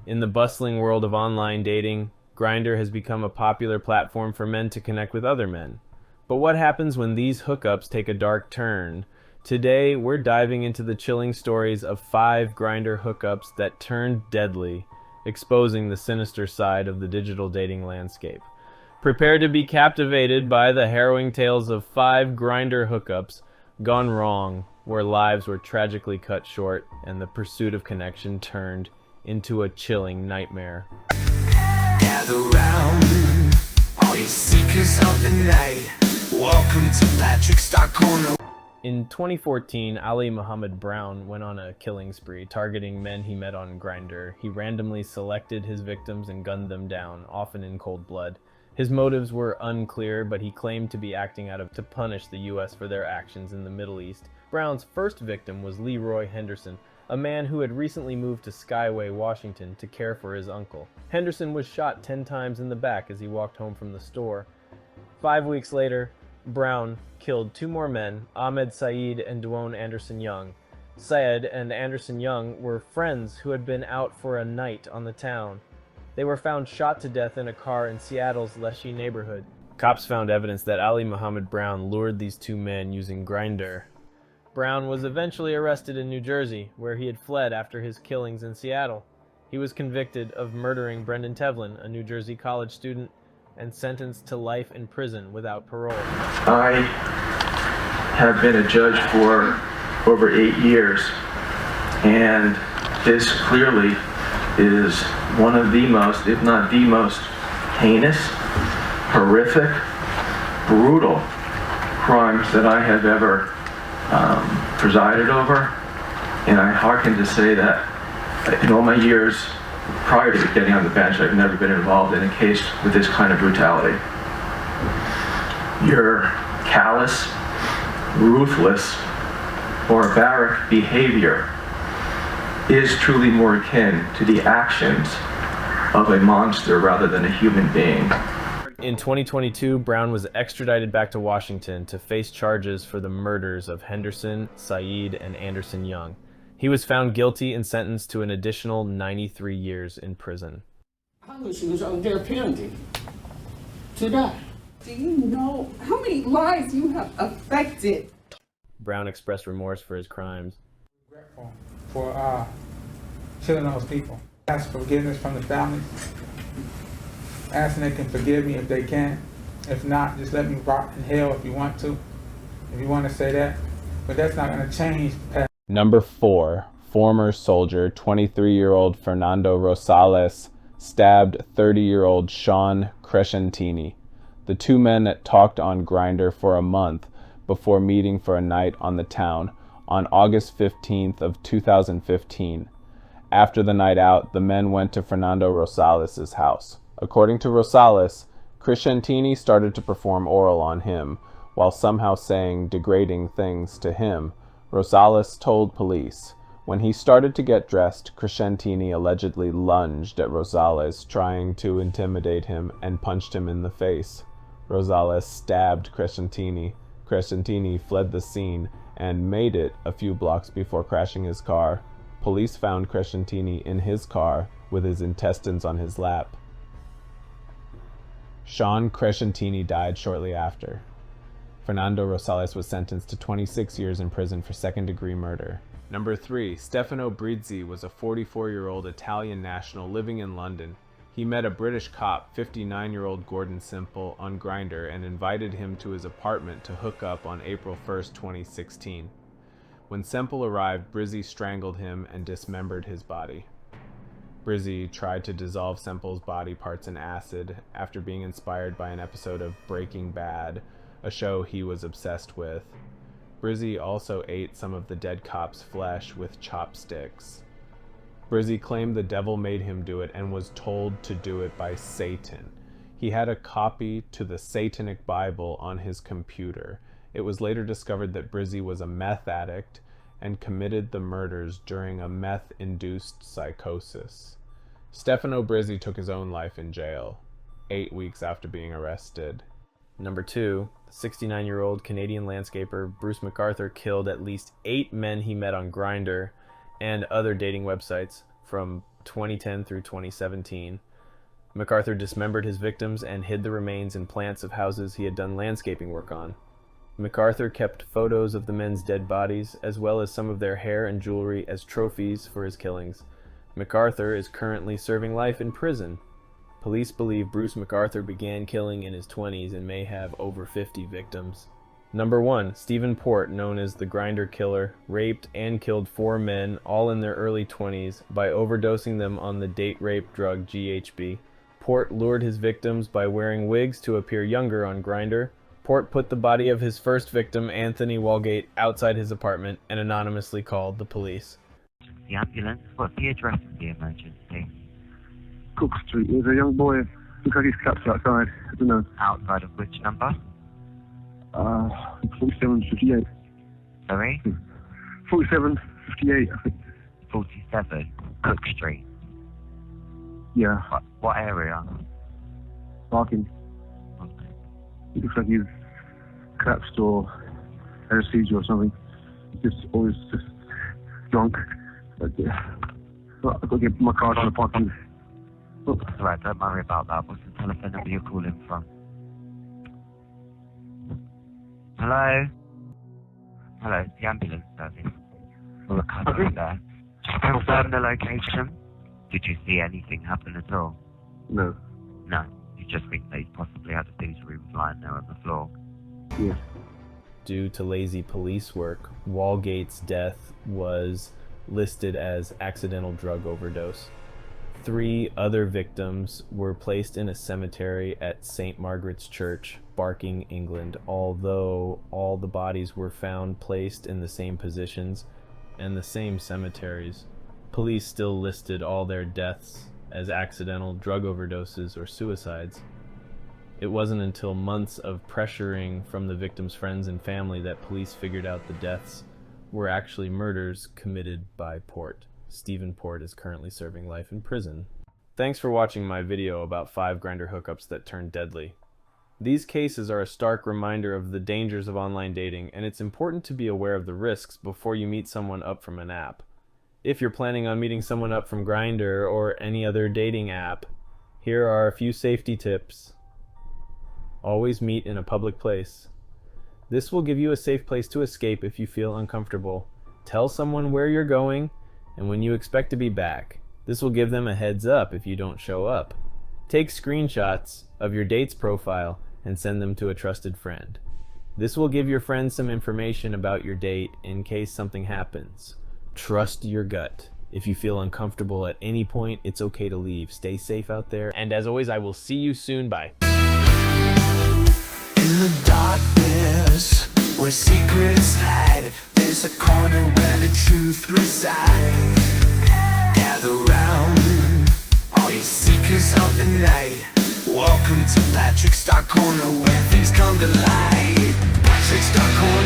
In the bustling world of online dating, Grindr has become a popular platform for men to connect with other men. But what happens when these hookups take a dark turn? Today, we're diving into the chilling stories of 5 Grindr hookups that turned deadly, exposing the sinister side of the digital dating landscape. Prepare to be captivated by the harrowing tales of 5 Grindr hookups gone wrong, where lives were tragically cut short and the pursuit of connection turned into a chilling nightmare. Gather round, all you seekers of the night. Welcome to Patrick's Dark Corner. In 2014, Ali Muhammad Brown went on a killing spree, targeting men he met on Grindr. He randomly selected his victims and gunned them down, often in cold blood. His motives were unclear, but he claimed to be acting out to punish the U.S. for their actions in the Middle East. Brown's first victim was Leroy Henderson, a man who had recently moved to Skyway, Washington, to care for his uncle. Henderson was shot 10 times in the back as he walked home from the store. 5 weeks later, Brown killed 2 more men, Ahmed Saeed and Dwayne Anderson Young. Saeed and Anderson Young were friends who had been out for a night on the town. They were found shot to death in a car in Seattle's Leshy neighborhood. Cops found evidence that Ali Muhammad Brown lured these 2 men using Grindr. Brown was eventually arrested in New Jersey, where he had fled after his killings in Seattle. He was convicted of murdering Brendan Tevlin, a New Jersey college student, and sentenced to life in prison without parole. I have been a judge for over 8 years, and this clearly is one of the most, if not the most, heinous, horrific, brutal crimes that I have ever presided over. And I hearken to say that in all my years prior to getting on the bench, I've never been involved in a case with this kind of brutality. Your callous, ruthless, barbaric behavior is truly more akin to the actions of a monster rather than a human being. In 2022, Brown was extradited back to Washington to face charges for the murders of Henderson, Saeed, and Anderson Young. He was found guilty and sentenced to an additional 93 years in prison. I wish he was on their penalty to die. Do you know how many lives you have affected? Brown expressed remorse for his crimes. Regretful for killing those people. Ask forgiveness from the families. Asking they can forgive me if they can. If not, just let me rot in hell if you want to. If you want to say that. But that's not going to change. Number 4. Former soldier, 23-year-old Fernando Rosales, stabbed 30-year-old Sean Crescentini. The 2 men talked on Grindr for a month before meeting for a night on the town on August 15th of 2015. After the night out, the men went to Fernando Rosales' house. According to Rosales, Crescentini started to perform oral on him, while somehow saying degrading things to him. Rosales told police. When he started to get dressed, Crescentini allegedly lunged at Rosales, trying to intimidate him, and punched him in the face. Rosales stabbed Crescentini. Crescentini fled the scene and made it a few blocks before crashing his car. Police found Crescentini in his car with his intestines on his lap. Sean Crescentini died shortly after. Fernando Rosales was sentenced to 26 years in prison for second-degree murder. Number 3. Stefano Brizzi was a 44-year-old Italian national living in London. He met a British cop, 59-year-old Gordon Simple, on Grindr and invited him to his apartment to hook up on April 1, 2016. When Semple arrived, Brizzi strangled him and dismembered his body. Brizzi tried to dissolve Semple's body parts in acid after being inspired by an episode of Breaking Bad, a show he was obsessed with. Brizzi also ate some of the dead cop's flesh with chopsticks. Brizzi claimed the devil made him do it and was told to do it by Satan. He had a copy to the Satanic Bible on his computer. It was later discovered that Brizzi was a meth addict and committed the murders during a meth-induced psychosis. Stefano Brizzi took his own life in jail, 8 weeks after being arrested. Number 2, 69-year-old Canadian landscaper Bruce MacArthur killed at least 8 men he met on Grindr and other dating websites, from 2010 through 2017. MacArthur dismembered his victims and hid the remains in plants of houses he had done landscaping work on. MacArthur kept photos of the men's dead bodies, as well as some of their hair and jewelry as trophies for his killings. MacArthur is currently serving life in prison. Police believe Bruce MacArthur began killing in his 20s and may have over 50 victims. Number 1. Stephen Port, known as the Grindr Killer, raped and killed 4 men, all in their early 20s, by overdosing them on the date rape drug GHB. Port lured his victims by wearing wigs to appear younger on Grindr. Port put the body of his first victim, Anthony Walgate, outside his apartment and anonymously called the police. The ambulance? What's the address of the emergency? Cook Street. There's a young boy. Looks like he's collapsed outside. I don't know. Outside of which number? 4758. Sorry? 4758, I think. 47, Cook Street. Yeah. What area? Barking. Okay. He looks like he's collapsed or had a seizure or something. He's just always just drunk. But, I've got to get my car to the parking. That's alright, don't worry about that. What's the telephone number you're calling from? Hello? Hello, it's the ambulance service. We'll look up there. Just confirm the location. Did you see anything happen at all? No. No. You just think they possibly had a seizure who was lying there on the floor? Yes. Due to lazy police work, Walgate's death was listed as accidental drug overdose. 3 other victims were placed in a cemetery at St. Margaret's Church, Barking, England, although all the bodies were found placed in the same positions and the same cemeteries. Police still listed all their deaths as accidental drug overdoses or suicides. It wasn't until months of pressuring from the victims' friends and family that police figured out the deaths were actually murders committed by Port. Stephen Port is currently serving life in prison. Thanks for watching my video about 5 Grindr hookups that turned deadly. These cases are a stark reminder of the dangers of online dating, and it's important to be aware of the risks before you meet someone up from an app. If you're planning on meeting someone up from Grindr or any other dating app, here are a few safety tips. Always meet in a public place. This will give you a safe place to escape if you feel uncomfortable. Tell someone where you're going and when you expect to be back. This will give them a heads up if you don't show up. Take screenshots of your date's profile and send them to a trusted friend. This will give your friends some information about your date in case something happens. Trust your gut. If you feel uncomfortable at any point, it's okay to leave. Stay safe out there. And as always, I will see you soon. Bye. In the darkness, where secrets hide, there's a corner where the truth resides. Gather round, all you seekers of the night. Welcome to Patrick's Dark Corner, where things come to light. Patrick's Dark Corner.